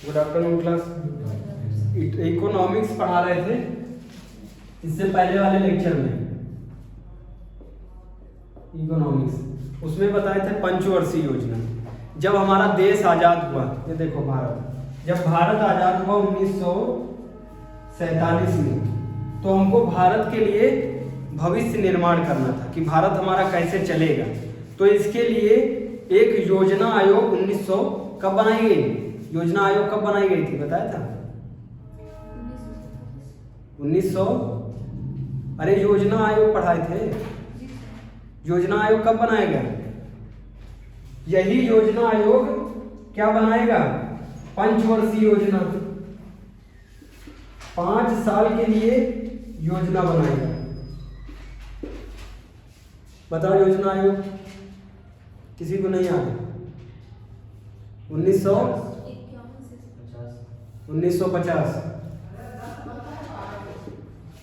Good afternoon class. Economics पढ़ा रहे थे इससे पहले वाले लेक्चर में। इकोनॉमिक्स उसमें बताए थे पंचवर्षीय योजना। जब हमारा देश आजाद हुआ, ये देखो भारत, जब भारत आजाद हुआ 1947 में, तो हमको भारत के लिए भविष्य निर्माण करना था कि भारत हमारा कैसे चलेगा। तो इसके लिए एक योजना आयोग 1900 कब बनाई गई? योजना आयोग कब बनाई गई थी बताया था? 1900। अरे योजना आयोग पढ़ाए थे। योजना आयोग कब बनाएगा? यही योजना आयोग क्या बनाएगा? पंचवर्षीय योजना, 5 साल के लिए योजना बनाएगा। बताओ योजना आयोग किसी को नहीं आता?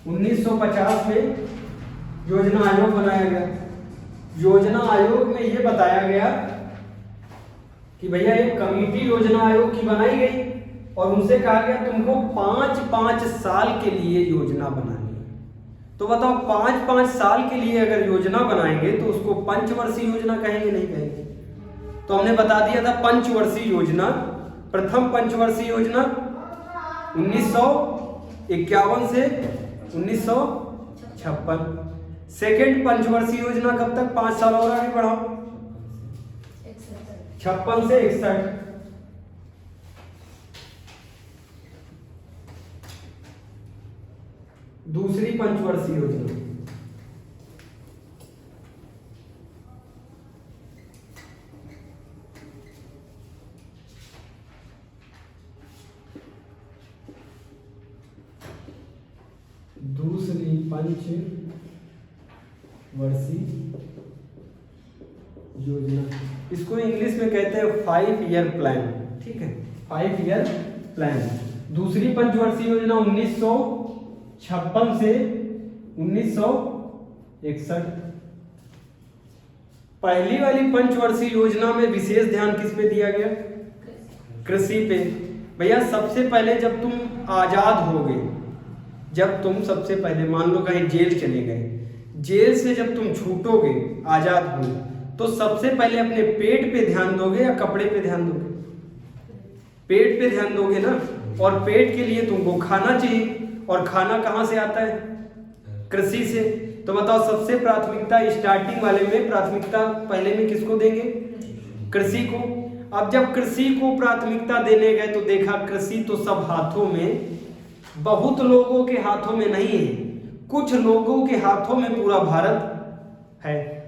1950 में योजना आयोग बनाया गया। योजना आयोग में यह बताया गया कि भैया एक कमेटी योजना आयोग की बनाई गई और उनसे कहा गया तुमको 5-5 साल के लिए योजना बनानी है। तो बताओ 5-5 साल के लिए अगर योजना बनाएंगे तो उसको पंचवर्षीय योजना कहेंगे नहीं कहेंगे? तो हमने बता दिया था पंचवर्षीय योजना। प्रथम पंचवर्षीय योजना 1951 से 1956। सेकेंड पंचवर्षीय योजना कब तक? 5 साल और आगे बढ़ाओ, 56 से 61। दूसरी पंचवर्षीय योजना योजना, इसको इंग्लिश में कहते हैं 5 ईयर प्लान। ठीक है, 5 ईयर प्लान। दूसरी पंचवर्षीय योजना 1956 से 1961। पहली वाली पंचवर्षीय योजना में विशेष ध्यान किस पे दिया गया? कृषि पे। भैया सबसे पहले जब तुम आजाद हो गए, जब तुम सबसे पहले मान लो कहीं जेल चले गए, जेल से जब तुम छूटोगे, आजाद हो, तो सबसे पहले अपने पेट पे ध्यान दोगे या कपड़े पे ध्यान दोगे? पेट पे ध्यान दोगे ना। और पेट के लिए तुमको खाना चाहिए, और खाना कहाँ से आता है? कृषि से। तो बताओ सबसे प्राथमिकता स्टार्टिंग वाले में प्राथमिकता पहले में किसको देंगे? कृषि को। अब जब कृषि को प्राथमिकता देने गए तो देखा कृषि तो सब हाथों में, बहुत लोगों के हाथों में नहीं है, कुछ लोगों के हाथों में पूरा भारत है।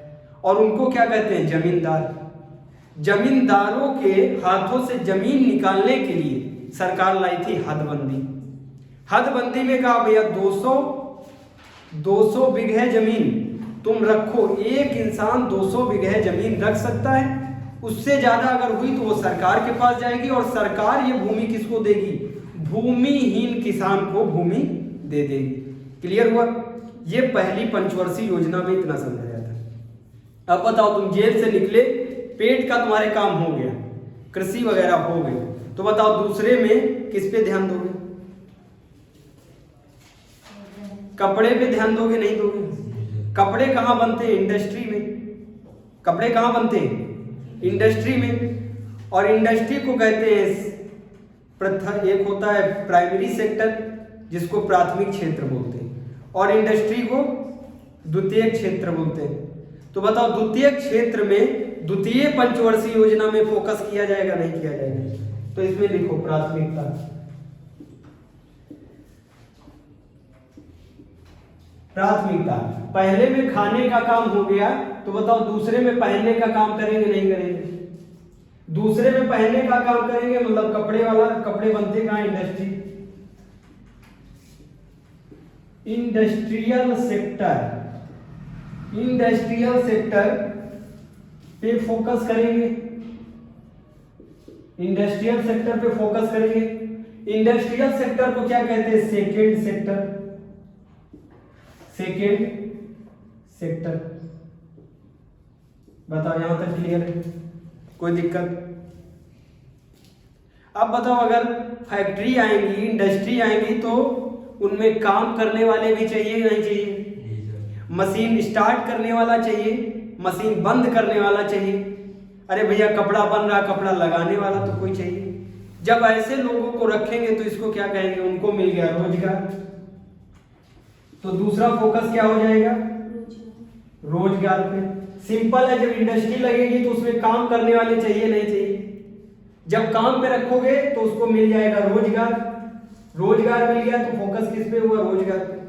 और उनको क्या कहते हैं? जमींदार। जमींदारों के हाथों से जमीन निकालने के लिए सरकार लाई थी हदबंदी। हदबंदी में कहा भैया 200 बिगहे जमीन तुम रखो, एक इंसान 200 बिगहे जमीन रख सकता है। उससे ज्यादा अगर हुई तो वो सरकार के पास जाएगी और सरकार ये भूमि किसको देगी? भूमिहीन किसान को भूमि दे देगी। क्लियर हुआ? ये पहली पंचवर्षीय योजना में इतना समझाया था। अब बताओ तुम जेल से निकले, पेट का तुम्हारे काम हो गया, कृषि वगैरह हो गई, तो बताओ दूसरे में किस पे ध्यान दोगे? कपड़े पे ध्यान दोगे नहीं दोगे? कपड़े कहाँ बनते हैं? इंडस्ट्री में। कपड़े कहाँ बनते हैं? इंडस्ट्री में। और इंडस्ट्री को कहते हैं प्रथम, एक होता है प्राइमरी सेक्टर जिसको प्राथमिक क्षेत्र बोलते हैं, और इंडस्ट्री को द्वितीय क्षेत्र बोलते हैं। तो बताओ द्वितीय क्षेत्र में द्वितीय पंचवर्षीय योजना में फोकस किया जाएगा नहीं किया जाएगा? तो इसमें लिखो प्राथमिकता। प्राथमिकता पहले में खाने का काम हो गया, तो बताओ दूसरे में पहनने का काम करेंगे नहीं करेंगे? दूसरे में पहनने का काम करेंगे, मतलब कपड़े वाला, कपड़े बनते कहाँ? Industry. Industrial sector, industrial sector पे फोकस करेंगे। इंडस्ट्रियल सेक्टर पे फोकस करेंगे। इंडस्ट्रियल सेक्टर को क्या कहते हैं? Second sector. Second sector. बताओ यहां तक क्लियर है? कोई दिक्कत? अब बताओ, अगर फैक्ट्री आएंगी, इंडस्ट्री आएंगी, तो उनमें काम करने वाले भी चाहिए कि नहीं चाहिए? मशीन स्टार्ट करने वाला चाहिए, मशीन बंद करने वाला चाहिए। अरे भैया कपड़ा बन रहा, कपड़ा लगाने वाला तो कोई चाहिए। जब ऐसे लोगों को रखेंगे तो इसको क्या कहेंगे? उनको मिल गया रोजगार। तो दूसरा फोकस क्या हो जाएगा? रोजगार पे। सिंपल है, जब इंडस्ट्री लगेगी तो उसमें काम करने वाले चाहिए नहीं चाहिए? जब काम पे रखोगे तो उसको मिल जाएगा रोजगार। रोजगार मिल गया तो फोकस किस पे हुआ? रोजगार पे।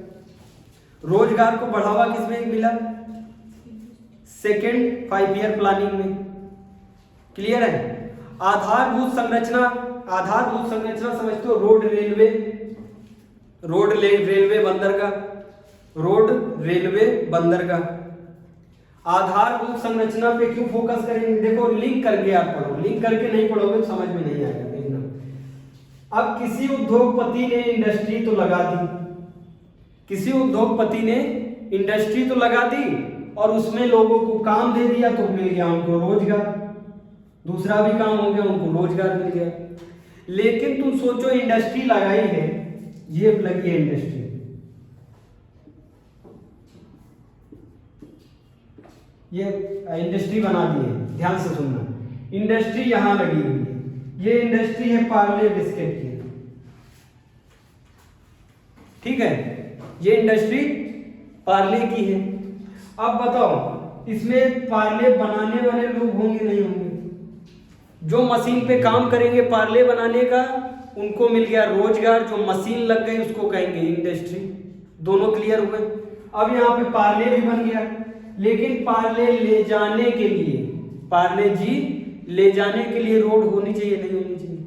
रोजगार को बढ़ावा किस में मिला? सेकेंड 5 ईयर प्लानिंग में। क्लियर है? आधारभूत संरचना, आधारभूत संरचना समझते हो? रोड, रेलवे, रेलवे बंदरगाह, रोड, रेलवे, बंदरगाह। आधारभूत संरचना पे क्यों फोकस करेंगे? देखो लिंक करके आप पढ़ो, लिंक करके नहीं पढ़ोगे तो समझ में नहीं आएगा। देखना, अब किसी उद्योगपति ने इंडस्ट्री तो लगा दी, किसी उद्योगपति ने इंडस्ट्री तो लगा दी और उसमें लोगों को काम दे दिया, तो मिल गया उनको रोजगार। दूसरा भी काम हो गया, उनको रोजगार मिल गया। लेकिन तुम सोचो, इंडस्ट्री लगाई है, ये लगी है इंडस्ट्री, ये इंडस्ट्री बना दी है, ध्यान से सुनना। इंडस्ट्री यहां लगी हुई है, ये इंडस्ट्री है पार्ले बिस्किट की, ठीक है? ये इंडस्ट्री पार्ले की है। अब बताओ, इसमें पार्ले बनाने वाले लोग होंगे नहीं होंगे? जो मशीन पे काम करेंगे पार्ले बनाने का, उनको मिल गया रोजगार। जो मशीन लग गई उसको कहेंगे इंडस्ट्री। दोनों क्लियर हुए? अब यहाँ पे पार्ले भी बन गया, लेकिन पार्ले ले जाने के लिए, पार्ले जी ले जाने के लिए रोड होनी चाहिए नहीं होनी चाहिए?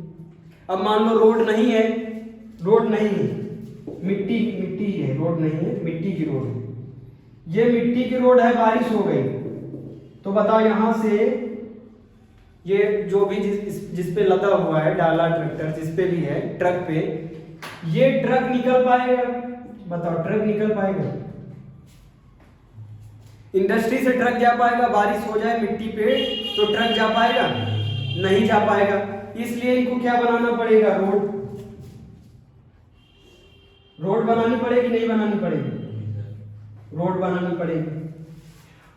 अब मान लो रोड नहीं है, रोड नहीं है, मिट्टी है, रोड नहीं है, मिट्टी की रोड है। ये मिट्टी की रोड है, बारिश हो गई तो बताओ यहां से ये जो भी जिस पे लदा हुआ है डाला ट्रैक्टर, जिस पे भी है ट्रक पे, ये ट्रक निकल पाएगा? बताओ, ट्रक निकल पाएगा? इंडस्ट्री से ट्रक जा पाएगा? बारिश हो जाए मिट्टी पे तो ट्रक जा पाएगा? नहीं जा पाएगा। इसलिए इनको क्या बनाना पड़ेगा? रोड। रोड बनानी पड़ेगी नहीं बनानी पड़ेगी? रोड बनानी पड़ेगी।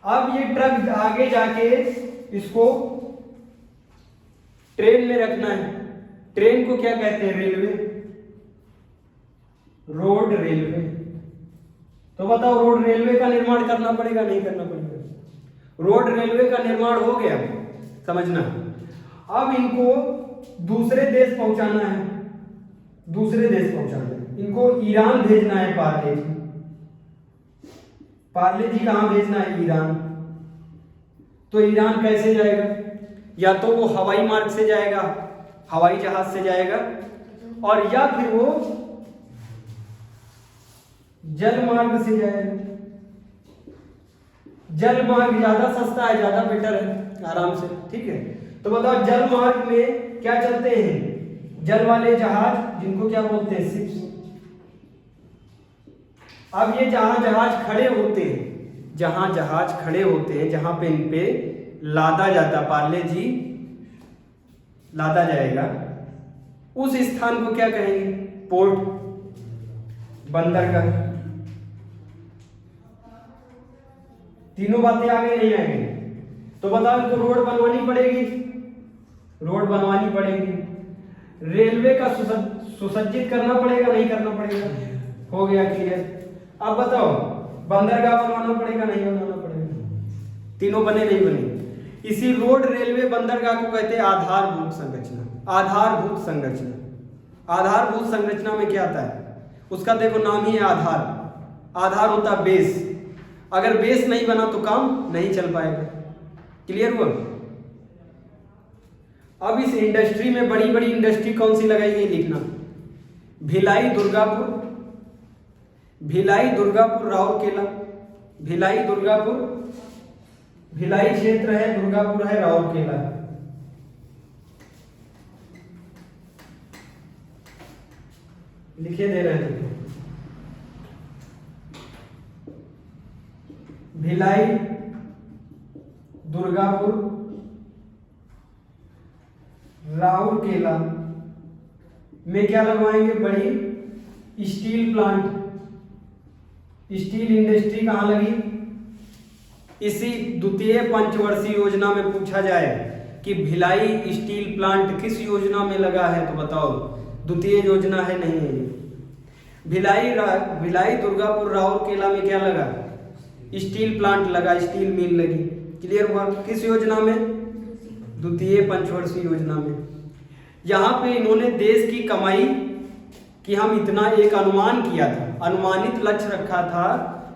अब ये ट्रक आगे जाके इसको ट्रेन में रखना है। ट्रेन को क्या कहते हैं? रेलवे। Road, railway. तो बताओ, रोड रेलवे का निर्माण करना पड़ेगा नहीं करना पड़ेगा? रोड रेलवे का निर्माण हो गया, समझना। अब इनको दूसरे देश पहुंचाना है, दूसरे देश पहुंचाना है। इनको ईरान भेजना है पार्ले जी। पार्ले जी कहां भेजना है? ईरान। तो ईरान कैसे जाएगा? या तो वो हवाई मार्ग से जाएगा, हवाई जहाज से जाएगा, और या फिर वो जल मार्ग से जाएगा। जल मार्ग ज्यादा सस्ता है, ज्यादा बेटर है, आराम से, ठीक है? तो बताओ, जल मार्ग में क्या चलते हैं? जल वाले जहाज, जिनको क्या बोलते हैं? शिप्स। अब ये जहां जहाज खड़े होते हैं, जहां जहाज खड़े होते हैं, जहां पे इन पे लादा जाता, पार्ले जी लादा जाएगा, उस स्थान को क्या कहेंगे? पोर्ट, बंदरगाह। तीनों बातें आ गई नहीं आ गई? तो बताओ, इनको रोड बनवानी पड़ेगी, रोड बनवानी पड़ेगी। रेलवे का सुसज्जित करना पड़ेगा नहीं करना पड़ेगा? हो गया क्लियर। अब बताओ, बंदरगाह बनवाना पड़ेगा नहीं बनवाना पड़ेगा? तीनों बने नहीं बने? इसी रोड, रेलवे, बंदरगाह को कहते हैं आधारभूत संरचना। आधारभूत संरचना। आधारभूत संरचना में क्या आता है? उसका देखो नाम ही है आधार। आधार होता है बेस। अगर बेस नहीं बना तो काम नहीं चल पाएगा। क्लियर हुआ? अब इस इंडस्ट्री में बड़ी बड़ी इंडस्ट्री कौन सी लगाई गई लिखना। भिलाई दुर्गापुर, भिलाई दुर्गापुर राउरकेला, भिलाई दुर्गापुर, भिलाई क्षेत्र है, दुर्गापुर है, राउरकेला। लिखे दे रहे हैं भिलाई दुर्गापुर राउरकेला में क्या लगवाएंगे? बड़ी स्टील प्लांट, स्टील इंडस्ट्री कहाँ लगी? इसी द्वितीय पंचवर्षीय योजना में पूछा जाए कि भिलाई स्टील प्लांट किस योजना में लगा है, तो बताओ। द्वितीय योजना है, नहीं है। भिलाई दुर्गापुर राउरकेला में क्या लगा? स्टील प्लांट लगा, स्टील मिल लगी। क्लियर हुआ? किस योजना में? द्वितीय पंचवर्षीय योजना में। यहाँ पे इन्होंने देश की कमाई कि हम इतना एक अनुमान किया था, अनुमानित लक्ष्य रखा था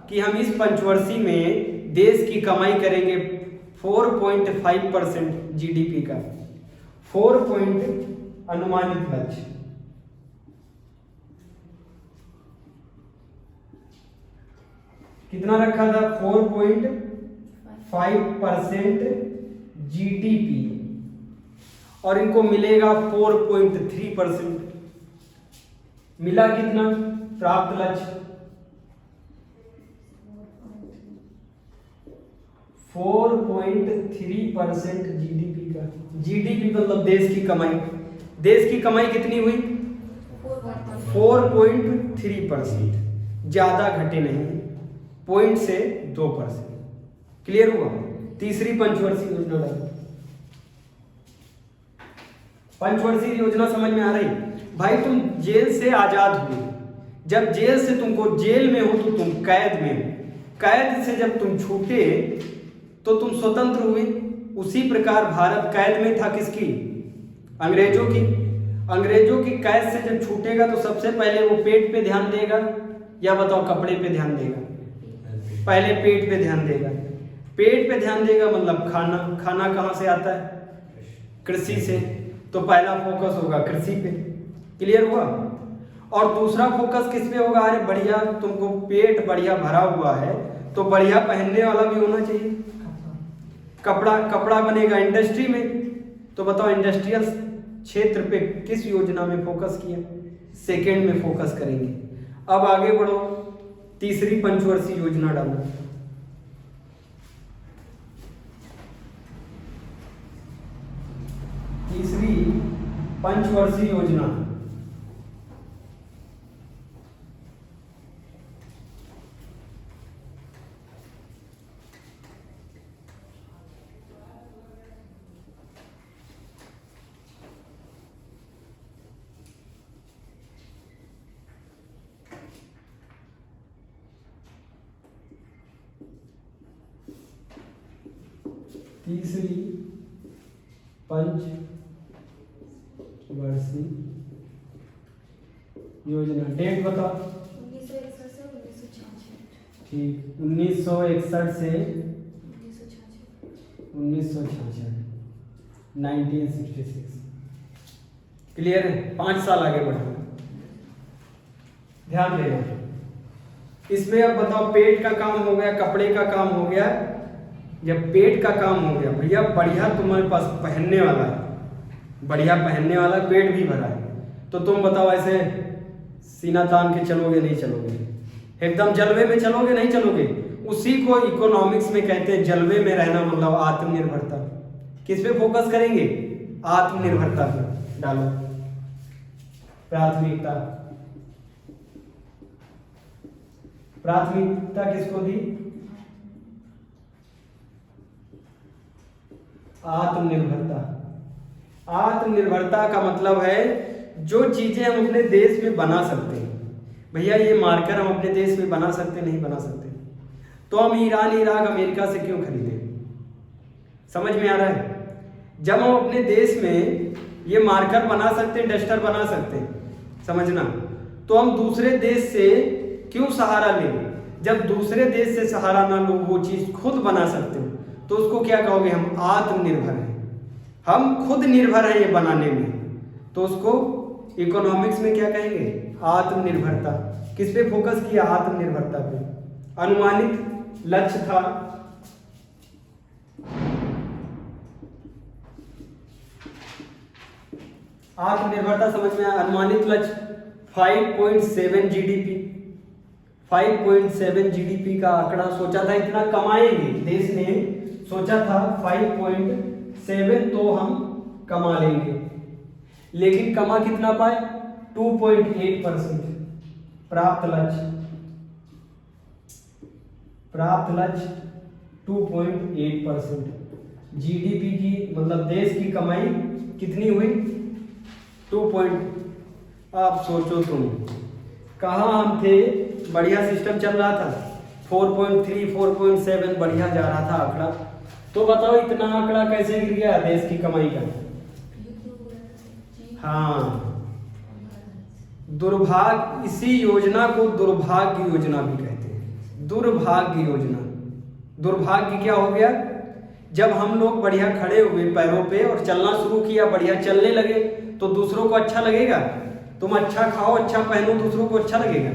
कि हम इस पंचवर्षीय में देश की कमाई करेंगे 4.5% जीडीपी का। 4 अनुमानित लक्ष्य। कितना रखा था? 4.5% जीडीपी, और इनको मिलेगा 4.3%। मिला कितना? प्राप्त लक्ष्य 4.3% जीडीपी का। जीडीपी मतलब देश की कमाई। देश की कमाई कितनी हुई? 4.3%। ज्यादा घटे नहीं, पॉइंट से 2%। क्लियर हुआ? तीसरी पंचवर्षीय योजना डाली। पंचवर्षीय योजना समझ में आ रही? भाई तुम जेल से आजाद हुए, जब जेल से तुमको जेल में हो तो तुम कैद में हो, कैद से जब तुम छूटे तो तुम स्वतंत्र हुए। उसी प्रकार भारत कैद में था किसकी? अंग्रेजों की। अंग्रेजों की कैद से जब छूटेगा तो सबसे पहले वो पेट पे ध्यान देगा या बताओ कपड़े पे ध्यान देगा? पहले पेट पे ध्यान देगा। पेट पे ध्यान देगा मतलब खाना। खाना कहाँ से आता है? कृषि से। तो पहला फोकस होगा कृषि पे। क्लियर हुआ? और दूसरा फोकस किस पे होगा? अरे बढ़िया, तुमको पेट बढ़िया भरा हुआ है तो बढ़िया पहनने वाला भी होना चाहिए। कपड़ा बनेगा इंडस्ट्री में। तो बताओ इंडस्ट्रियल क्षेत्र पे किस योजना में फोकस किया? सेकेंड में फोकस करेंगे। अब आगे बढ़ो, तीसरी पंचवर्षीय योजना डालो। तीसरी पंचवर्षीय योजना तीसरी पंचवर्षीय योजना। डेट बताओ। 1961 से 1966। ठीक, 1961 से 1966, 1966। क्लियर है? 5 साल आगे बढ़ा। ध्यान देना। इसमें अब बताओ पेट का काम हो गया, कपड़े का काम हो गया। जब पेट का काम हो गया भैया, बढ़िया तुम्हारे पास पहनने वाला है, बढ़िया पहनने वाला, पेट भी भरा है, तो तुम बताओ ऐसे सीना तान के चलोगे? नहीं चलोगे? एकदम जलवे में चलोगे? नहीं चलोगे? उसी को इकोनॉमिक्स में कहते हैं जलवे में रहना, मतलब आत्मनिर्भरता। किस पे फोकस करेंगे? आत्मनिर्भरता पे डालो प्राथमिकता। प्राथमिकता किसको दी? आत्मनिर्भरता। आत्मनिर्भरता का मतलब है जो चीजें हम अपने देश में बना सकते हैं। भैया ये मार्कर हम अपने देश में बना सकते नहीं बना सकते? तो हम ईरान, इराक, अमेरिका से क्यों खरीदें? समझ में आ रहा है? जब हम अपने देश में ये मार्कर बना सकते हैं, डस्टर बना सकते हैं, समझना, तो हम दूसरे देश से क्यों सहारा लें? जब दूसरे देश से सहारा ना लो, वो चीज खुद बना सकते हो, तो उसको क्या कहोगे? हम आत्मनिर्भर हैं, हम खुद निर्भर हैं ये बनाने में, तो उसको इकोनॉमिक्स में क्या कहेंगे? आत्मनिर्भरता। किस पे फोकस किया? आत्मनिर्भरता पे। अनुमानित लक्ष्य था आत्मनिर्भरता, समझ में आया? अनुमानित लक्ष्य 5.7 जीडीपी। 5.7 जीडीपी का आंकड़ा सोचा था, इतना कमाएंगे देश ने, सोचा था 5.7 तो हम कमा लेंगे, लेकिन कमा कितना पाए? 2.8%। प्राप्त लक्ष्य 2.8%। जीडीपी की मतलब देश की कमाई कितनी हुई? 2. आप सोचो तुम, कहाँ हम थे, बढ़िया सिस्टम चल रहा था, 4.3 4.7 बढ़िया जा रहा था आंकड़ा। तो बताओ इतना आंकड़ा कैसे गिर गया देश की कमाई का? हाँ, दुर्भाग्य, इसी योजना को दुर्भाग्य योजना भी कहते हैं। दुर्भाग्य योजना। दुर्भाग्य क्या हो गया? जब हम लोग बढ़िया खड़े हुए पैरों पे और चलना शुरू किया, बढ़िया चलने लगे, तो दूसरों को अच्छा लगेगा? तुम अच्छा खाओ, अच्छा पहनो, दूसरों को अच्छा लगेगा?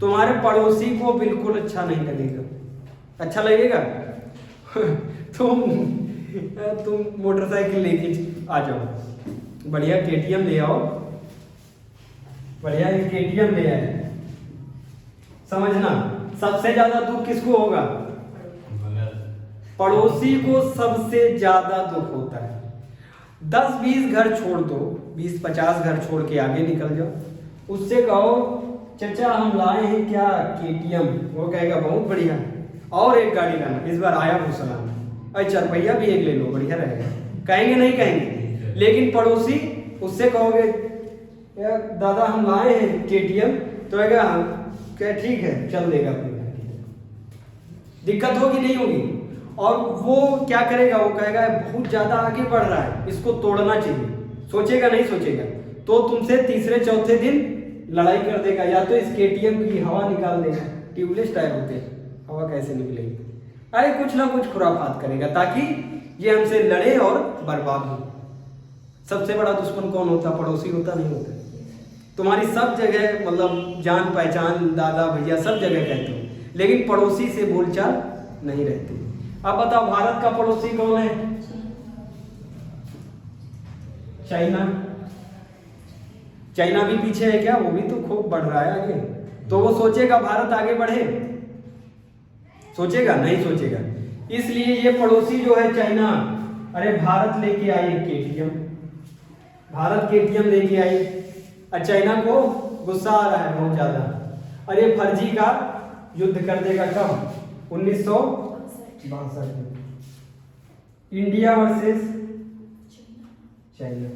तुम्हारे पड़ोसी को बिल्कुल अच्छा नहीं लगेगा। अच्छा लगेगा? तुम मोटरसाइकिल लेके आ जाओ, बढ़िया केटीएम ले आओ, बढ़िया केटीएम ले आए, समझना सबसे ज्यादा दुख किसको होगा? पड़ोसी को सबसे ज्यादा दुख होता है। 10-20 घर छोड़ दो, 20-50 घर छोड़ के आगे निकल जाओ, उससे कहो चचा हम लाए हैं क्या केटीएम, वो कहेगा बहुत बढ़िया, और एक गाड़ी लाना, इस बार आया भूसलाना, अरे 4 पहिया भी एक ले लो, बढ़िया रहेगा। कहेंगे नहीं कहेंगे? लेकिन पड़ोसी, उससे कहोगे यार दादा हम लाए हैं केटीएम, तो कहेगा क्या ठीक है चल देगा, दिक्कत होगी नहीं होगी? और वो क्या करेगा? वो कहेगा बहुत ज्यादा आगे बढ़ रहा है, इसको तोड़ना चाहिए। सोचेगा नहीं सोचेगा? तो तुमसे तीसरे चौथे दिन लड़ाई कर देगा, या तो इस केटीएम की हवा निकाल देगा, ट्यूबलेस टायर होते हैं, हवा कैसे निकलेगी, अरे कुछ ना कुछ खुराफात करेगा ताकि ये हमसे लड़े और बर्बाद हो। सबसे बड़ा दुश्मन कौन होता? पड़ोसी होता नहीं होता? तुम्हारी सब जगह मतलब जान पहचान, दादा भैया सब जगह कहते हो, लेकिन पड़ोसी से बोलचाल नहीं रहती। अब बताओ भारत का पड़ोसी कौन है? चाइना। चाइना भी पीछे है क्या? वो भी तो खूब बढ़ रहा है आगे। तो वो सोचेगा भारत आगे बढ़े? सोचेगा नहीं सोचेगा। इसलिए ये पड़ोसी जो है चाइना, अरे भारत लेके आई केटीएम, भारत केटीएम लेके आई, और चाइना को गुस्सा आ रहा है बहुत ज्यादा, अरे फर्जी का युद्ध कर देगा। कब? 1962 में, इंडिया वर्सेस चाइना।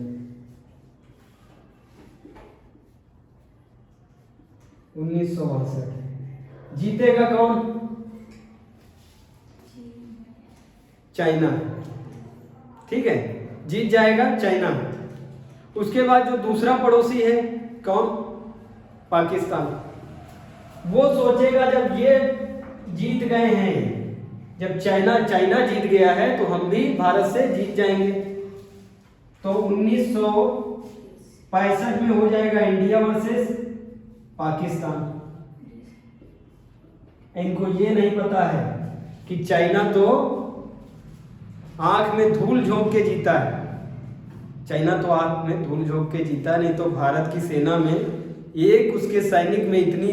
1962 जीतेगा कौन? चाइना। ठीक है, जीत जाएगा चाइना। उसके बाद जो दूसरा पड़ोसी है कौन? पाकिस्तान। वो सोचेगा जब ये जीत गए हैं, जब चाइना जीत गया है तो हम भी भारत से जीत जाएंगे। तो 1965 में हो जाएगा इंडिया वर्सेस पाकिस्तान। इनको ये नहीं पता है कि चाइना तो आंख में धूल झोंक के जीता है, चाइना तो आंख में धूल झोंक के जीता, नहीं तो भारत की सेना में एक उसके सैनिक में इतनी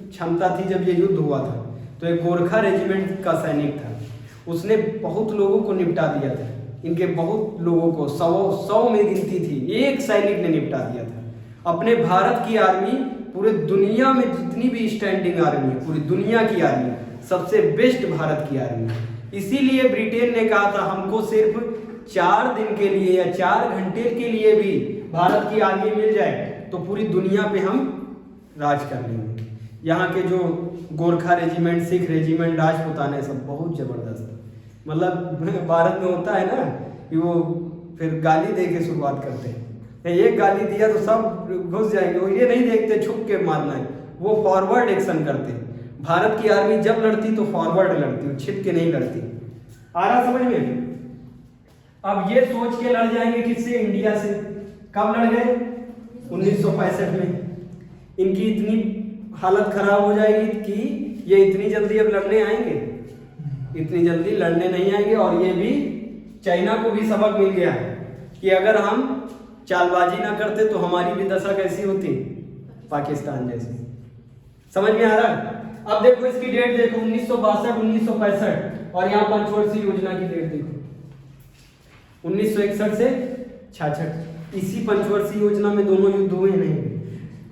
क्षमता थी। जब ये युद्ध हुआ था तो एक गोरखा रेजिमेंट का सैनिक था, उसने बहुत लोगों को निपटा दिया था, इनके बहुत लोगों को 100 में गिनती थी, एक सैनिक ने निपटा दिया था। अपने भारत की आर्मी पूरे दुनिया में जितनी भी स्टैंडिंग आर्मी है, पूरी दुनिया की आर्मी सबसे बेस्ट भारत की आर्मी। इसीलिए ब्रिटेन ने कहा था हमको सिर्फ 4 दिन के लिए या 4 घंटे के लिए भी भारत की आर्मी मिल जाए तो पूरी दुनिया पे हम राज कर लेंगे। यहाँ के जो गोरखा रेजिमेंट, सिख रेजिमेंट, राजपुताने सब बहुत जबरदस्त, मतलब भारत में होता है ना कि वो फिर गाली दे के शुरुआत करते हैं, एक गाली दिया तो सब घुस जाएंगे, वो ये नहीं देखते छुप के मारना है, वो फॉरवर्ड एक्शन करते हैं। भारत की आर्मी जब लड़ती तो फॉरवर्ड लड़ती, छिप के नहीं लड़ती। आ रहा समझ में? अब ये सोच के लड़ जाएंगे किससे? इंडिया से। कब लड़ गए? 1965 में। इनकी इतनी हालत खराब हो जाएगी कि ये इतनी जल्दी अब लड़ने आएंगे, इतनी जल्दी लड़ने नहीं आएंगे। और ये भी चाइना को भी सबक मिल गया कि अगर हम चालबाजी ना करते तो हमारी भी दशा कैसी होती? पाकिस्तान जैसी। समझ में आ रहा है? अब देखो इसकी डेट देखो, 1962 1965, और यहाँ पंचवर्षीय योजना की डेट देखो 1961 से 66। इसी पंचवर्षीय योजना में दोनों युद्ध हुए नहीं?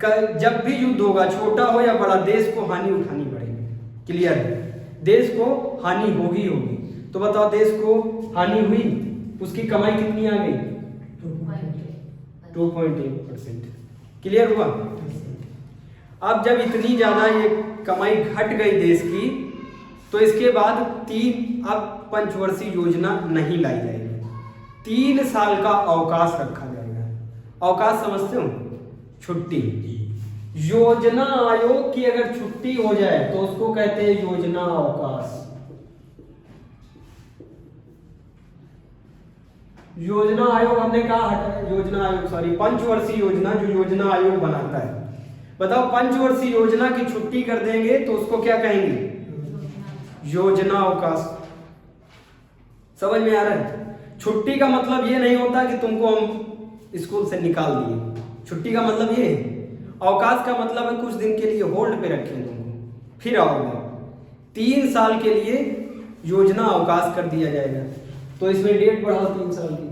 जब भी युद्ध होगा, छोटा हो या बड़ा, देश को हानि उठानी पड़ेगी। क्लियर है? देश को हानि होगी होगी। तो बताओ, देश को हानि हुई, उसकी कमाई कितनी आ गई? 2.8%। क्लियर हुआ? अब जब इतनी ज्यादा ये कमाई घट गई देश की, तो इसके बाद अब पंचवर्षीय योजना नहीं लाई जाएगी। 3 साल का अवकाश रखा जाएगा। अवकाश समझते हो? छुट्टी। योजना आयोग की अगर छुट्टी हो जाए तो उसको कहते हैं योजना अवकाश। योजना आयोग हमने कहा योजना आयोग, सॉरी, पंचवर्षीय योजना जो योजना आयोग बनाता है। बताओ, पंचवर्षीय योजना की छुट्टी कर देंगे तो उसको क्या कहेंगे? योजना अवकाश। समझ में आ रहा है? छुट्टी का मतलब ये नहीं होता कि तुमको हम स्कूल से निकाल दिए। छुट्टी का मतलब ये है। अवकाश का मतलब है कुछ दिन के लिए होल्ड पे रखें तुमको, फिर आओगे। 3 साल के लिए योजना अवकाश कर दिया जाएगा। तो इसमें डेट बढ़ाओ 3 साल की।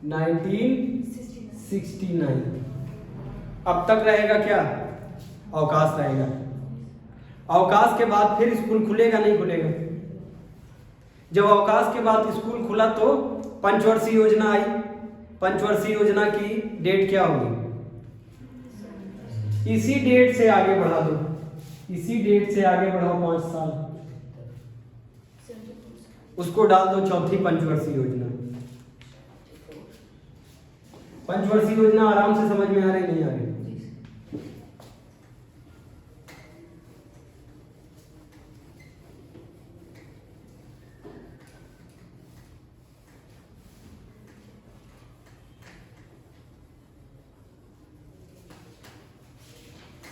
1969। अब तक रहेगा क्या? अवकाश रहेगा। अवकाश के बाद फिर स्कूल खुलेगा नहीं खुलेगा? जब अवकाश के बाद स्कूल खुला तो पंचवर्षीय योजना आई। पंचवर्षीय योजना की डेट क्या होगी? इसी डेट से आगे बढ़ा दो, इसी डेट से आगे बढ़ाओ 5 साल, उसको डाल दो चौथी पंचवर्षीय योजना। पंचवर्षीय योजना आराम से समझ में आ रही नहीं आ रही?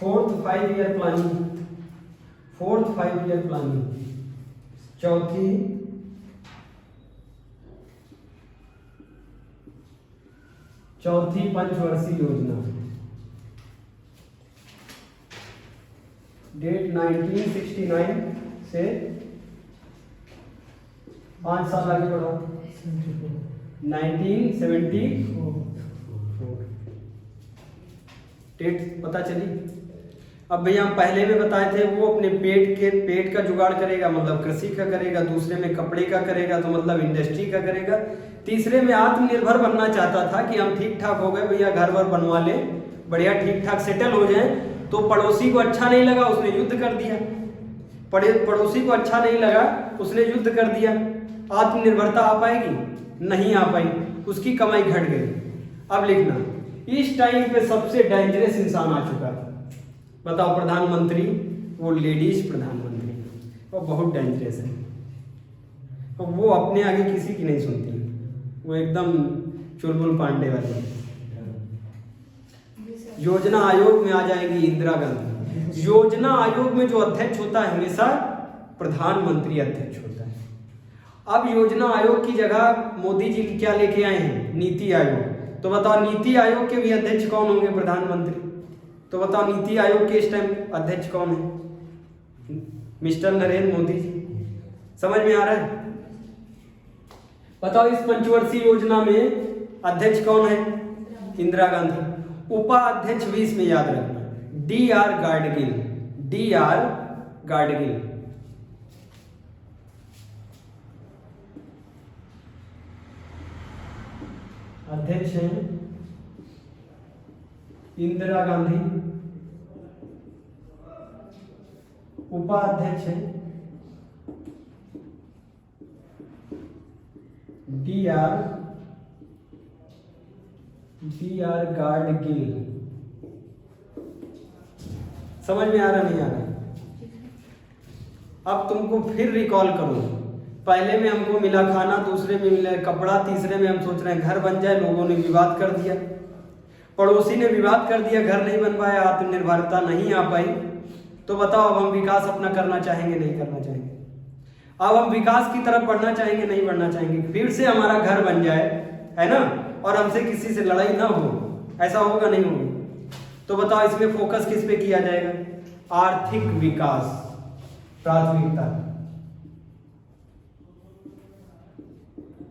Fourth 5 year planning, fourth 5 year planning, चौथी पंचवर्षीय योजना। डेट 1969 से 5 साल आगे बढ़ो, 1974। डेट पता चली? अब भैया हम पहले में बताए थे, वो अपने पेट का जुगाड़ करेगा, मतलब कृषि का करेगा। दूसरे में कपड़े का करेगा, तो मतलब इंडस्ट्री का करेगा। तीसरे में आत्मनिर्भर बनना चाहता था कि हम ठीक ठाक हो गए भैया, घर वर बनवा ले, बढ़िया ठीक ठाक सेटल हो जाए। तो पड़ोसी को अच्छा नहीं लगा, उसने युद्ध कर दिया। पड़ोसी को अच्छा नहीं लगा, उसने युद्ध कर दिया। आत्मनिर्भरता आ पाएगी? नहीं आ पाई, उसकी कमाई घट गई। अब लिखना, इस टाइम पे सबसे डेंजरस इंसान आ चुका है। बताओ, प्रधानमंत्री, वो लेडीज प्रधानमंत्री, वो बहुत डेंजरस है। तो वो अपने आगे किसी की नहीं सुनती, वो एकदम चुलबुल पांडे वाली। योजना आयोग में आ जाएंगी इंदिरा गांधी। योजना आयोग में जो अध्यक्ष होता है हमेशा प्रधानमंत्री अध्यक्ष होता है। अब योजना आयोग की जगह मोदी जी क्या लेके आए हैं? नीति आयोग। तो बताओ, नीति आयोग के भी अध्यक्ष कौन होंगे? प्रधानमंत्री। तो बताओ, नीति आयोग के इस टाइम अध्यक्ष कौन है? मिस्टर नरेंद्र मोदी जी। समझ में आ रहा है? बताओ, इस पंचवर्षीय योजना में अध्यक्ष कौन है? इंदिरा गांधी। उपाध्यक्ष भी इसमें याद रखना, DR गाडगिल। DR गाडगिल। अध्यक्ष हैं इंदिरा गांधी, उपाध्यक्ष हैं DR गाडगिल। समझ में आ रहा नहीं आ रहा? अब तुमको फिर रिकॉल करो, पहले में हमको मिला खाना, दूसरे में मिला कपड़ा, तीसरे में हम सोच रहे हैं घर बन जाए, लोगों ने विवाद कर दिया, पड़ोसी ने विवाद कर दिया, घर नहीं बन पाया, आत्मनिर्भरता नहीं आ पाई। तो बताओ, अब हम विकास अपना करना चाहेंगे नहीं करना चाहेंगे? अब हम विकास की तरफ बढ़ना चाहेंगे नहीं बढ़ना चाहेंगे? फिर से हमारा घर बन जाए, है ना, और हमसे किसी से लड़ाई ना हो, ऐसा होगा नहीं होगा? तो बताओ, इसमें फोकस किस पे किया जाएगा? आर्थिक विकास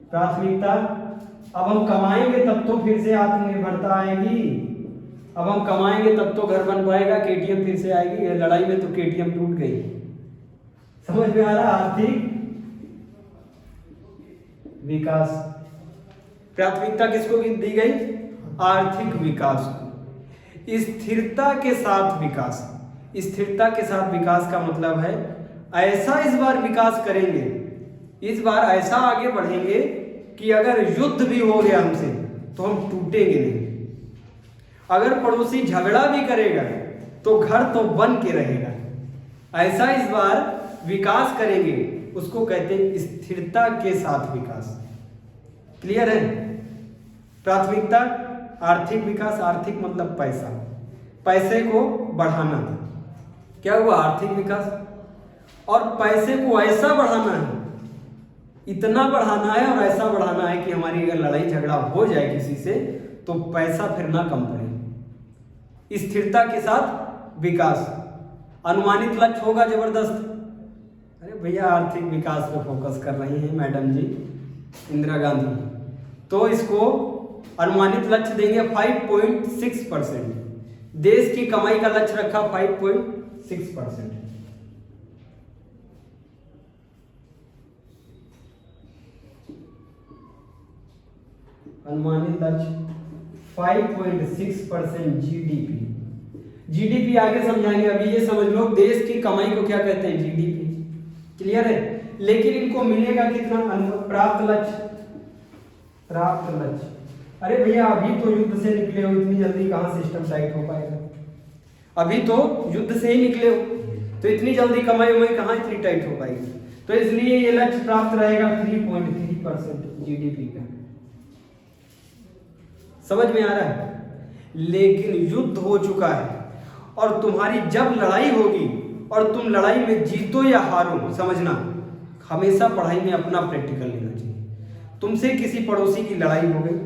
प्राथमिकता अब हम कमाएंगे तब तो फिर से आत्मनिर्भरता आएगी, अब हम कमाएंगे तब तो घर बन पाएगा, केटीएम फिर से आएगी। ये लड़ाई में तो केटीएम टूट गई। समझ में आ रहा? आर्थिक विकास, प्राथमिकता किसको दी गई? आर्थिक विकास को। स्थिरता के साथ विकास, स्थिरता के साथ विकास का मतलब है ऐसा इस बार विकास करेंगे, इस बार ऐसा आगे बढ़ेंगे कि अगर युद्ध भी हो गया हमसे तो हम टूटेंगे नहीं, अगर पड़ोसी झगड़ा भी करेगा तो घर तो बन के रहेगा। ऐसा इस बार विकास करेंगे, उसको कहते हैं स्थिरता के साथ विकास। क्लियर है? प्राथमिकता आर्थिक विकास, आर्थिक मतलब पैसा, पैसे को बढ़ाना। क्या हुआ? आर्थिक विकास। और पैसे को ऐसा बढ़ाना है, इतना बढ़ाना है और ऐसा बढ़ाना है कि हमारी अगर लड़ाई झगड़ा हो जाए किसी से तो पैसा फिर ना कम पड़े। स्थिरता के साथ विकास, अनुमानित लक्ष्य होगा जबरदस्त। अरे भैया आर्थिक विकास पे फोकस कर रही हैं मैडम जी इंदिरा गांधी, तो इसको अनुमानित लक्ष्य देंगे 5.6%। देश की कमाई का लक्ष्य रखा 5.6%। अनुमानित लक्ष्य 5.6% जीडीपी। जीडीपी आगे समझाएंगे, अभी ये समझ लो देश की कमाई को क्या कहते हैं? जीडीपी। क्लियर है? लेकिन इनको मिलेगा कितना? प्राप्त लक्ष्य, प्राप्त लक्ष्य। अरे भैया अभी तो युद्ध से निकले हो, इतनी जल्दी कहां सिस्टम टाइट हो पाएगा? अभी तो युद्ध से ही निकले हो, तो इतनी जल्दी कमाई उमाई कहां इतनी टाइट हो पाएगी? तो इसलिए ये लक्ष्य प्राप्त रहेगा 3.3% जीडीपी का। समझ में आ रहा है? लेकिन युद्ध हो चुका है और तुम्हारी जब लड़ाई होगी और तुम लड़ाई में जीतो या हारो, समझना हमेशा पढ़ाई में अपना प्रैक्टिकल लेना चाहिए। तुमसे किसी पड़ोसी की लड़ाई हो गई,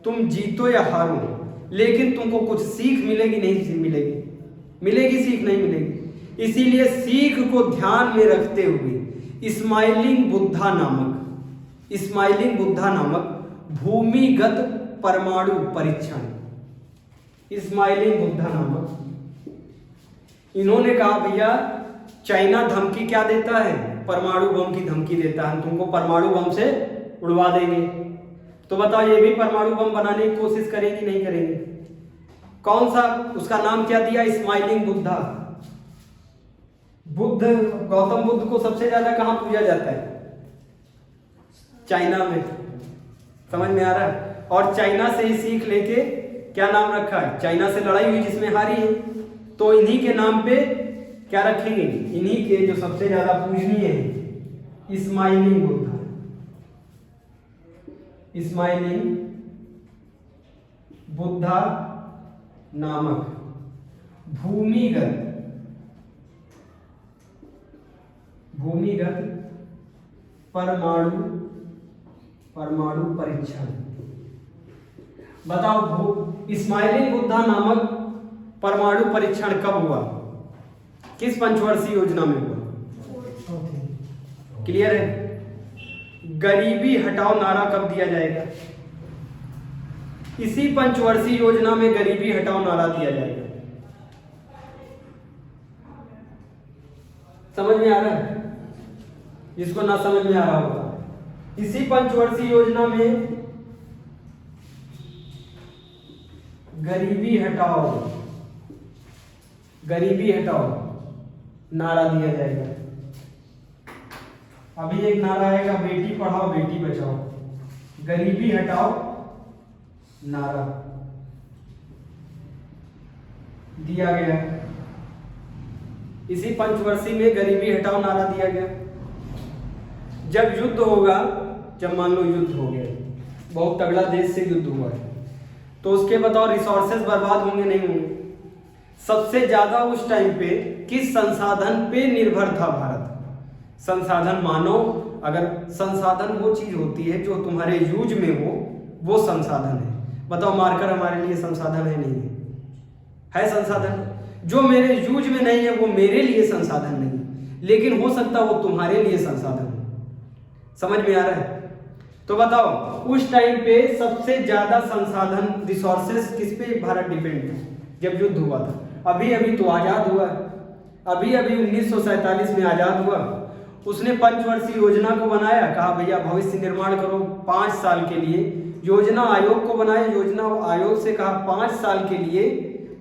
तुम जीतो या हारो, लेकिन तुमको कुछ सीख मिलेगी? नहीं मिलेगी? मिलेगी सीख? नहीं मिलेगी। इसीलिए सीख को ध्यान में रखते हुए स्माइलिंग बुद्धा नामक भूमिगत परमाणु परीक्षण, स्माइलिंग बुद्धा नामक, इन्होंने कहा भैया चाइना धमकी क्या देता है? परमाणु बम की धमकी देता है, तुमको परमाणु बम से उड़वा देंगे। तो बताओ ये भी परमाणु बम बनाने की कोशिश करेंगी? नहीं करेंगे? कौन सा उसका नाम क्या दिया? स्माइलिंग बुद्धा। बुद्ध, गौतम बुद्ध को सबसे ज्यादा कहां पूजा जाता है? चाइना में। समझ में आ रहा है? और चाइना से ही सीख लेके क्या नाम रखा है? चाइना से लड़ाई हुई जिसमें हारी है, तो इन्हीं के नाम पे क्या रखेंगे? इन्हीं के जो सबसे ज्यादा पूजनीय है, स्माइलिंग बुद्धा, स्माइलिंग बुद्धा नामक भूमिगत परमाणु परीक्षण। बताओ स्माइलिंग बुद्धा नामक परमाणु परीक्षण कब हुआ? किस पंचवर्षीय योजना में हुआ? क्लियर है? गरीबी हटाओ नारा कब दिया जाएगा? इसी पंचवर्षीय योजना में गरीबी हटाओ नारा दिया जाएगा। समझ में आ रहा है? जिसको ना समझ में आ रहा होगा, इसी पंचवर्षीय योजना में गरीबी हटाओ नारा दिया जाएगा। अभी एक नारा आएगा बेटी पढ़ाओ बेटी बचाओ, गरीबी हटाओ नारा दिया गया। इसी पंचवर्षीय में गरीबी हटाओ नारा दिया गया। जब युद्ध होगा, जब मान लो युद्ध हो गया, बहुत तगड़ा देश से युद्ध हुआ है, तो उसके बताओ रिसोर्सेज बर्बाद होंगे नहीं होंगे? सबसे ज्यादा उस टाइम पे किस संसाधन पे निर्भर था भारत? संसाधन मानो, अगर संसाधन वो चीज होती है जो तुम्हारे यूज में हो, वो संसाधन है। बताओ मार्कर हमारे लिए संसाधन है? नहीं है? है संसाधन। जो मेरे यूज में नहीं है वो मेरे लिए संसाधन नहीं, लेकिन हो सकता वो तुम्हारे लिए संसाधन हो। समझ में आ रहा है? तो बताओ उस टाइम पे सबसे ज्यादा संसाधन रिसोर्सेस किस पे भारत डिपेंड था जब युद्ध हुआ था? अभी अभी तो आजाद हुआ है, अभी अभी 1947 में आजाद हुआ। उसने पंचवर्षीय योजना को बनाया, कहा भैया भविष्य निर्माण करो 5 साल के लिए। योजना आयोग को बनाया, योजना आयोग से कहा 5 साल के लिए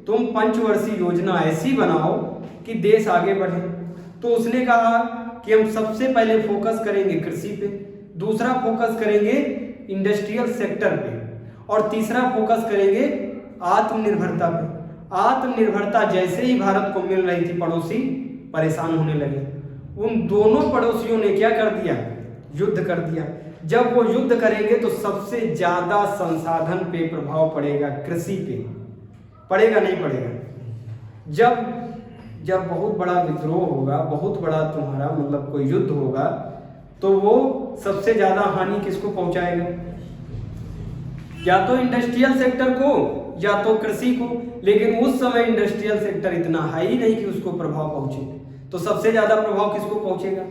तुम पंचवर्षीय योजना ऐसी बनाओ कि देश आगे बढ़े। तो उसने कहा कि हम सबसे पहले फोकस करेंगे कृषि पे, दूसरा फोकस करेंगे इंडस्ट्रियल सेक्टर पे, और तीसरा फोकस करेंगे आत्मनिर्भरता पे। आत्मनिर्भरता जैसे ही भारत को मिल रही थी, पड़ोसी परेशान होने लगे। उन दोनों पड़ोसियों ने क्या कर दिया? युद्ध कर दिया। जब वो युद्ध करेंगे तो सबसे ज्यादा संसाधन पे प्रभाव पड़ेगा, कृषि पे पड़ेगा, नहीं पड़ेगा? जब बहुत बड़ा विद्रोह होगा, बहुत बड़ा तुम्हारा मतलब कोई युद्ध होगा, तो वो सबसे ज्यादा हानि किसको पहुंचाएगा? या तो इंडस्ट्रियल सेक्टर को या तो कृषि को। लेकिन उस समय इंडस्ट्रियल सेक्टर इतना हाई नहीं कि उसको प्रभाव पहुंचे, तो सबसे ज्यादा प्रभाव किसको पहुंचेगा?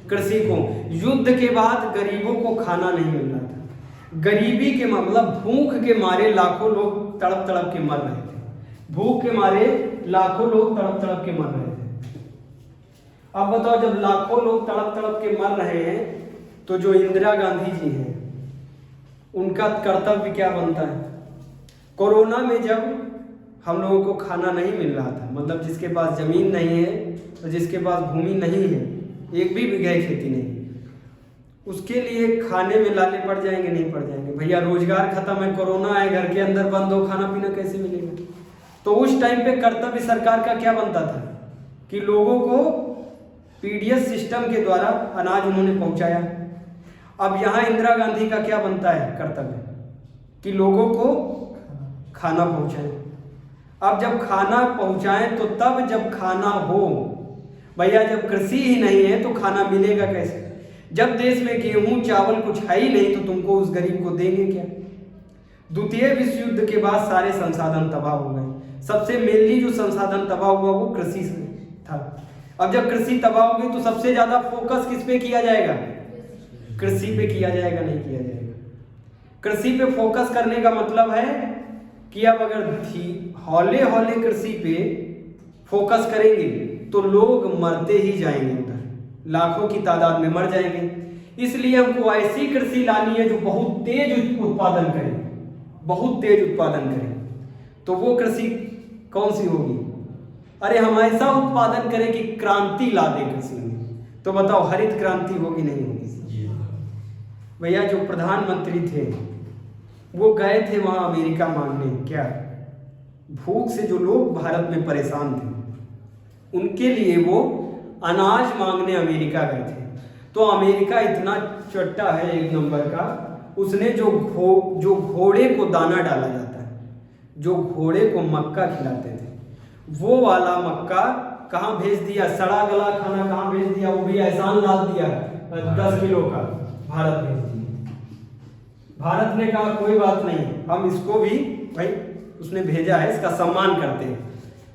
कृषि को। युद्ध के बाद गरीबों को खाना नहीं मिल रहा था, गरीबी के मतलब भूख के मारे लाखों लोग तड़प तड़प के मर रहे थे, भूख के मारे लाखों लोग तड़प तड़प के मर रहे थे। अब बताओ जब लाखों लोग तड़प तड़प के मर रहे हैं, तो जो इंदिरा गांधी जी हैं उनका कर्तव्य क्या बनता है? कोरोना में जब हम लोगों को खाना नहीं मिल रहा था, मतलब जिसके पास जमीन नहीं है और जिसके पास भूमि नहीं है, एक भी बीघा खेती नहीं, उसके लिए खाने में लाले पड़ जाएंगे, नहीं पड़ जाएंगे? भैया रोजगार खत्म है, कोरोना है, घर के अंदर बंद हो, खाना पीना कैसे मिलेगा? तो उस टाइम पे कर्तव्य सरकार का क्या बनता था कि लोगों को पीडीएस सिस्टम के द्वारा अनाज उन्होंने पहुंचाया। अब यहाँ इंदिरा गांधी का क्या बनता है कर्तव्य कि लोगों को खाना पहुंचाएं। अब जब खाना पहुंचाएं तो तब जब खाना हो, भैया जब कृषि ही नहीं है तो खाना मिलेगा कैसे? जब देश में गेहूं चावल कुछ है ही नहीं तो तुमको उस गरीब को देंगे क्या? द्वितीय विश्व युद्ध के बाद सारे संसाधन तबाह हो गए। सबसे मेनली जो संसाधन तबाह हुआ वो कृषि से था। अब जब कृषि तबाह होगी तो सबसे ज्यादा फोकस किस पे किया जाएगा? कृषि पे किया जाएगा, नहीं किया जाएगा? कृषि पे फोकस करने का मतलब है कि अब अगर हौले हौले कृषि पे फोकस करेंगे तो लोग मरते ही जाएंगे, उधर लाखों की तादाद में मर जाएंगे। इसलिए हमको ऐसी कृषि लानी है जो बहुत तेज उत्पादन करे, बहुत तेज उत्पादन करे। तो वो कृषि कौन सी होगी? अरे हम ऐसा उत्पादन करें कि क्रांति ला दे कृषि में। तो बताओ हरित क्रांति होगी, नहीं होगी? भैया जो प्रधानमंत्री थे वो गए थे वहां अमेरिका मांगने, क्या भूख से जो लोग भारत में परेशान थे उनके लिए वो अनाज मांगने अमेरिका गए थे। तो अमेरिका इतना चट्टा है एक नंबर का, उसने जो घोड़े को दाना डाला जाता है, जो घोड़े को मक्का खिलाते थे, वो वाला मक्का कहाँ भेज दिया? सड़ा गला खाना कहाँ भेज दिया? वो भी एहसान लाद दिया 10 किलो का, भारत भेज दिया। भारत ने कहा कोई बात नहीं, हम इसको भी भाई उसने भेजा है, इसका सम्मान करते हैं,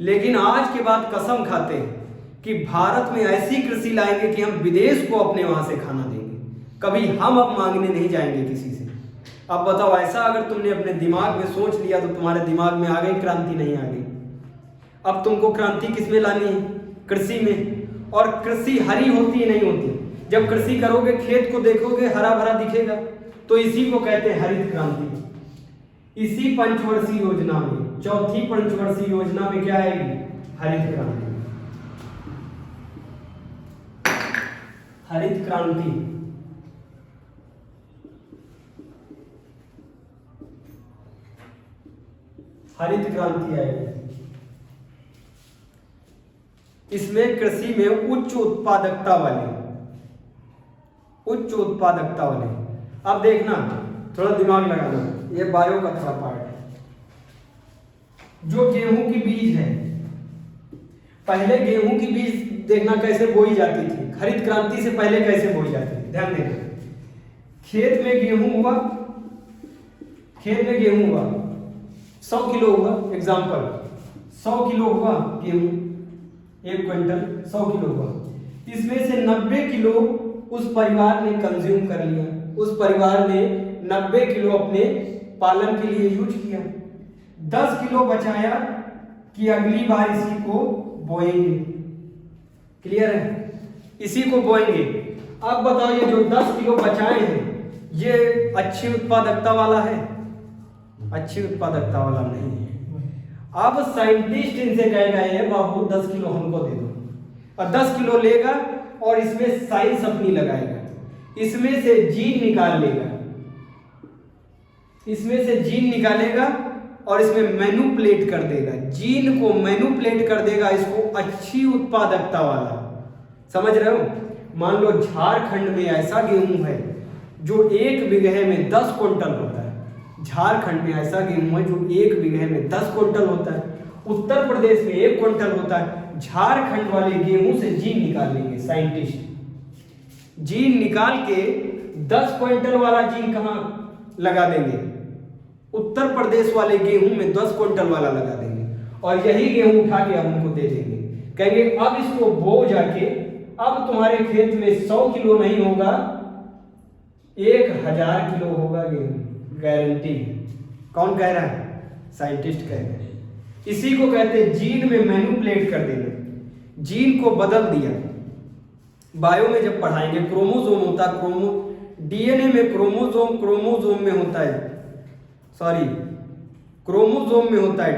लेकिन आज के बाद कसम खाते हैं कि भारत में ऐसी कृषि लाएंगे कि हम विदेश को अपने वहां से खाना देंगे, कभी हम अब मांगने नहीं जाएंगे किसी से। अब बताओ ऐसा अगर तुमने अपने दिमाग में सोच लिया तो तुम्हारे दिमाग में आ गई क्रांति, नहीं आ गई? अब तुमको क्रांति किस में लानी है? कृषि में। और कृषि हरी होती है, नहीं होती? जब कृषि करोगे खेत को देखोगे हरा भरा दिखेगा, तो इसी को कहते हैं हरित क्रांति। इसी पंचवर्षीय योजना में, चौथी पंचवर्षीय योजना में क्या आएगी? हरित क्रांति। हरित क्रांति हरित क्रांति आएगी। इसमें कृषि में उच्च उत्पादकता वाले अब देखना, थोड़ा दिमाग लगाना, ये बायो का थोड़ा पार्ट है। जो गेहूं की बीज है, पहले गेहूं की बीज देखना कैसे बोई जाती थी, हरित क्रांति से पहले कैसे बोई जाती थी, ध्यान देना। खेत में गेहूं हुआ 100 किलो हुआ, एग्जाम्पल 100 किलो हुआ गेहूं, 1 क्विंटल 100 किलो हुआ, इसमें से 90 किलो उस परिवार ने कंज्यूम कर लिया, उस परिवार ने 90 किलो अपने पालन के लिए यूज किया, 10 किलो बचाया कि अगली बार इसी को बोएंगे। क्लियर है? इसी को बोएंगे। अब बताओ ये जो 10 किलो बचाए हैं ये अच्छी उत्पादकता वाला है? अच्छी उत्पादकता वाला नहीं है। अब साइंटिस्ट इनसे कह रहे हैं बाबू 10 किलो हमको दे दो, और 10 किलो लेगा और इसमें साइंस अपनी लगाएगा, इसमें से जीन निकाल लेगा, इसमें से जीन निकालेगा और इसमें मैन्युपुलेट कर देगा, जीन को मैन्युपुलेट कर देगा, इसको अच्छी उत्पादकता वाला। समझ रहे हो? मान लो झारखंड में ऐसा गेहूं है जो 1 बीघे में 10 क्विंटल होता है। झारखंड में ऐसा गेहूं है जो 1 बीघे में 10 क्विंटल होता है। उत्तर प्रदेश में 1 क्विंटल होता है। झारखंड वाले गेहूं से जीन निकाल लेंगे साइंटिस्ट, जीन निकाल के 10 क्विंटल वाला जीन कहां लगा देंगे? उत्तर प्रदेश वाले गेहूं में 10 क्विंटल वाला लगा देंगे, और यही गेहूं उठा के हम उनको दे देंगे। कहेंगे अब इसको बो जाके, अब तुम्हारे खेत में 100 किलो नहीं होगा, 1000 किलो होगा गेहूं, गारंटी। कौन कह रहा है? साइंटिस्ट कह रहे हैं। इसी को कहते हैं जीन में मैन्युपुलेट कर देना, जीन को बदल दिया। बायो में जब पढ़ाएंगे क्रोमोसोम होता है, डीएनए में क्रोमोसोम में होता है, सॉरी क्रोमोसोम में होता है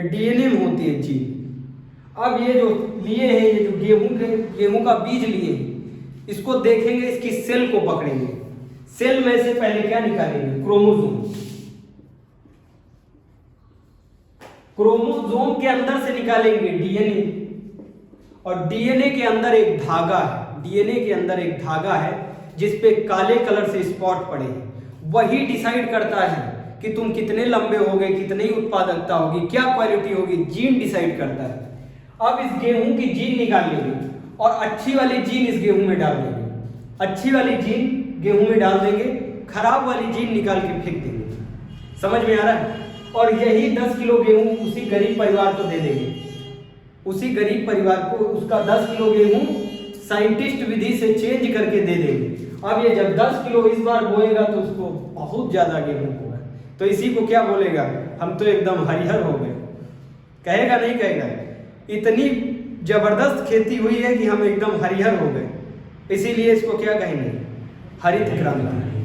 डीएनए में होती है जीन। अब ये जो लिए हैं, ये जो गेहूं का बीज लिए हैं, इसको देखेंगे, इसकी सेल को पकड़ेंगे, सेल में से पहले क्या निकालेंगे? क्रोमोसोम। क्रोमोसोम के अंदर से निकालेंगे डीएनए, और डीएनए के अंदर एक धागा है, डीएनए के अंदर एक धागा है जिस पे काले कलर से स्पॉट पड़े हैं। वही डिसाइड करता है कि तुम कितने लंबे होगे, कितनी उत्पादकता होगी, क्या क्वालिटी होगी, जीन डिसाइड करता है। अब इस गेहूं की जीन निकाल लेंगे और अच्छी वाली जीन इस गेहूं में डाल देंगे, अच्छी वाली जीन गेहूं में डाल देंगे, खराब वाली जीन निकाल के फेंक देंगे। समझ में आ रहा है? और यही 10 किलो गेहूं उसी गरीब परिवार को दे देंगे, उसी गरीब परिवार को उसका 10 किलो गेहूं साइंटिस्ट विधि से चेंज करके दे देंगे। अब ये जब 10 किलो इस बार बोएगा तो उसको बहुत ज्यादा गेहूं होगा, तो इसी को क्या बोलेगा? हम तो एकदम हरिहर हो गए। कहेगा नहीं कहेगा? इतनी जबरदस्त खेती हुई है कि हम एकदम हरिहर हो गए, इसीलिए इसको क्या कहेंगे? हरित क्रांति।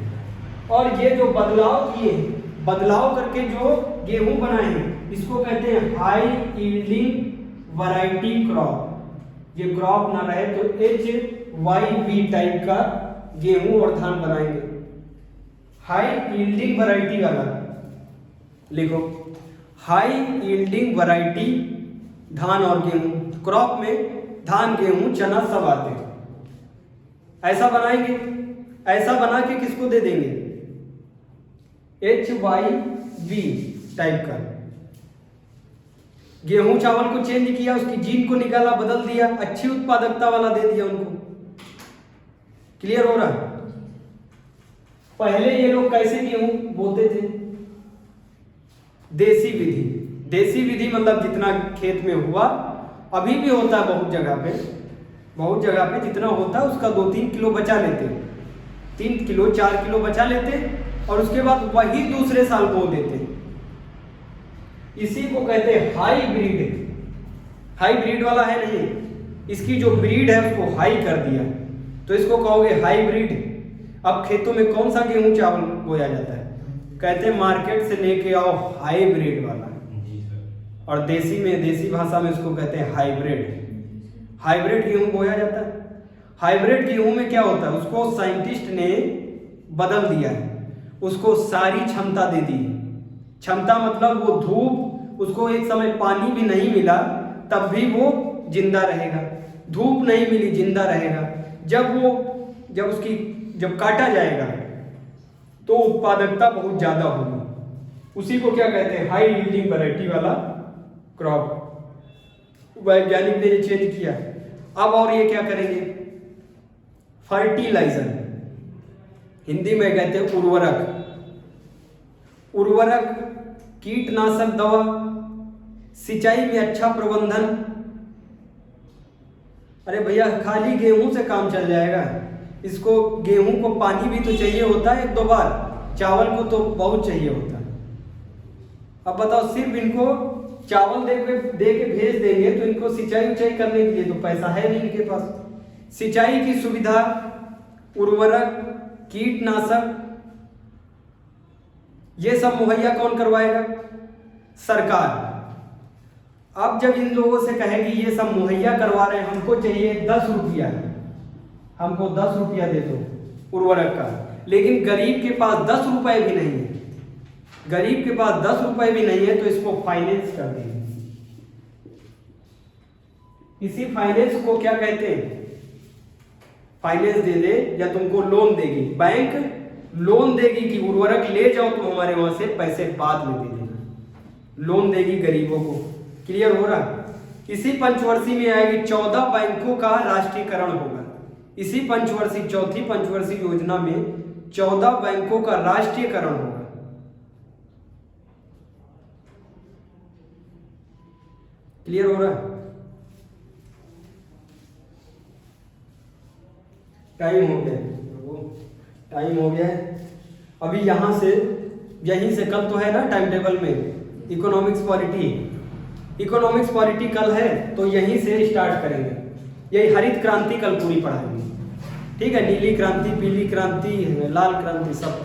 और ये जो बदलाव किए, बदलाव करके जो गेहूं बनाए हैं, इसको कहते हैं हाई यील्डिंग वैरायटी क्रॉप। ये क्रॉप ना रहे तो HYV टाइप का गेहूं और धान बनाएंगे। हाई यील्डिंग वैरायटी वाला लिखो, हाई यील्डिंग वैरायटी धान और गेहूं। क्रॉप में धान, गेहूं, चना सब आते हैं। ऐसा बनाएंगे, ऐसा बना के किसको दे देंगे? HYV टाइप का। गेहूं चावल को चेंज किया, उसकी जीन को निकाला, बदल दिया, अच्छी उत्पादकता वाला दे दिया उनको। क्लियर हो रहा है? पहले ये लोग कैसे गेहूं बोते थे? देसी विधि। देसी विधि मतलब जितना खेत में हुआ, अभी भी होता है बहुत जगह पे, बहुत जगह पे जितना होता है उसका 2-3 किलो बचा लेते, 3 किलो 4 किलो बचा लेते, और उसके बाद वही दूसरे साल बो देते। इसी को कहते हैं हाईब्रिड। हाईब्रिड वाला है नहीं, इसकी जो ब्रीड है उसको हाई कर दिया, तो इसको कहोगे हाईब्रिड। अब खेतों में कौन सा गेहूं चावल बोया जाता है? कहते हैं मार्केट से लेके आओ हाईब्रिड वाला, और देसी में, देसी भाषा में उसको कहते हैं हाइब्रिड। हाइब्रिड गेहूं बोया जाता है। हाइब्रिड गेहूं में क्या होता है? उसको साइंटिस्ट ने बदल दिया है, उसको सारी क्षमता दे दी। क्षमता मतलब वो धूप, उसको एक समय पानी भी नहीं मिला तब भी वो जिंदा रहेगा, धूप नहीं मिली जिंदा रहेगा। जब काटा जाएगा तो उत्पादकता बहुत ज्यादा होगी। उसी को क्या कहते हैं? हाई यील्डिंग वैरायटी वाला क्रॉप। वैज्ञानिक ने ये चेंज किया। अब और ये क्या करेंगे? फर्टिलाइजर, हिंदी में कहते हैं उर्वरक। उर्वरक, कीटनाशक दवा, सिंचाई में अच्छा प्रबंधन। अरे भैया खाली गेहूं से काम चल जाएगा? इसको गेहूं को पानी भी तो चाहिए होता है 1-2 बार, चावल को तो बहुत चाहिए होता है। अब बताओ सिर्फ इनको चावल दे के भेज देंगे तो इनको सिंचाई उचाई करने के लिए तो पैसा है नहीं इनके पास। सिंचाई की सुविधा, उर्वरक, कीटनाशक, ये सब मुहैया कौन करवाएगा? सरकार। अब जब इन लोगों से कहेगी ये सब मुहैया करवा रहे हैं, हमको चाहिए 10 रुपया, हमको 10 रुपया दे दो उर्वरक का, लेकिन गरीब के पास 10 रुपए भी नहीं है, गरीब के पास 10 रुपए भी नहीं है, तो इसको फाइनेंस कर देंगे। इसी फाइनेंस को क्या कहते हैं? फाइनेंस दे दे या तुमको लोन देगी, बैंक लोन देगी कि उर्वरक ले जाओ तुम हमारे वहां से, पैसे बाद में दे देना, लोन देगी गरीबों को। क्लियर हो रहा? इसी पंचवर्षीय में आएगी 14 बैंकों का राष्ट्रीयकरण होगा। इसी पंचवर्षीय, चौथी पंचवर्षीय योजना में 14 बैंकों का राष्ट्रीयकरण होगा। क्लियर हो रहा? टाइम हो गया, टाइम हो गया है। अभी यहां से, यहीं से कल तो है ना टाइम टेबल में इकोनॉमिक्स पॉलिटी, इकोनॉमिक्स पॉलिटी कल है, तो यहीं से स्टार्ट करेंगे। यही हरित क्रांति कल पूरी पढ़ाएंगे, ठीक है? नीली क्रांति, पीली क्रांति, लाल क्रांति, सब